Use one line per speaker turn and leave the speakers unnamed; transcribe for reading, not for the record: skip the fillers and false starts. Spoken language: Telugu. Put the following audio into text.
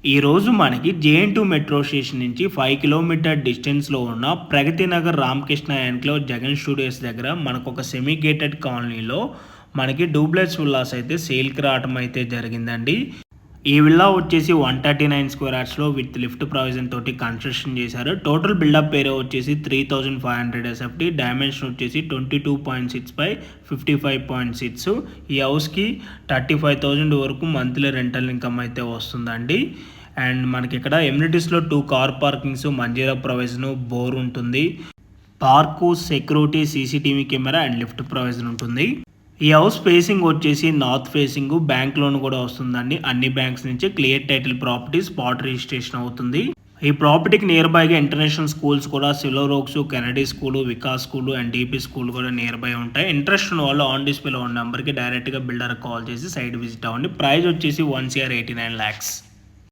ఈరోజు మనకి జేఎన్2 మెట్రో స్టేషన్ నుంచి 5 కిలోమీటర్ డిస్టెన్స్‌లో ఉన్న ప్రగతి నగర్ రామకృష్ణ ఎన్‌క్లేవ్ జగన్ స్టూడియోస్ దగ్గర మనకొక సెమీ గేటెడ్ కాలనీలో మనకి డూప్లెక్స్ విల్లాస్ అయితే సేల్‌కి రావటం అయితే జరిగిందండి. ఈ విల్లా వచ్చేసి 139 స్క్వేర్ యార్డ్స్‌లో విత్ లిఫ్ట్ ప్రొవిజన్ తోటి కన్‌స్ట్రక్షన్ చేశారు. టోటల్ బిల్డప్ ఏరియా వచ్చేసి 3500 ఎస్ఎఫ్‌టి, డైమెన్షన్ వచ్చేసి 22.6 బై 55.6. ఈ హౌస్‌కి 35,000 వరకు మంత్లీ రెంటల్ ఇన్కమ్ అయితే వస్తుందండి. అండ్ మనకి ఇక్కడ ఎమ్యూనిటీస్‌లో 2 car parkings, Manjeera provision, bore ఉంటుంది. Park, security, CCTV camera and lift provision ఉంటుంది. ఈ హౌస్ ఫేసింగ్ వచ్చేసి నార్త్ ఫేసింగ్, బ్యాంక్ లోన్ కూడా వస్తుందండి. అన్ని బ్యాంక్స్ నుంచి clear title property, spot registration అవుతుంది. ఈ ప్రాపర్టీకి నియర్ బైగా ఇంటర్నేషనల్ స్కూల్స్ కూడా Silver Oaks, Kennedy school, Vikas school and DP school కూడా నియర్ బై ఉంటాయి. ఇంట్రెస్ట్ ఉన్న వాళ్ళు ఆన్ డిస్ప్లేలో ఉన్న నెంబర్కి డైరెక్ట్గా బిల్డర్ కాల్ చేసి సైట్ విజిట్ అవ్వండి. ప్రైస్ వచ్చేసి 1,89 lakhs.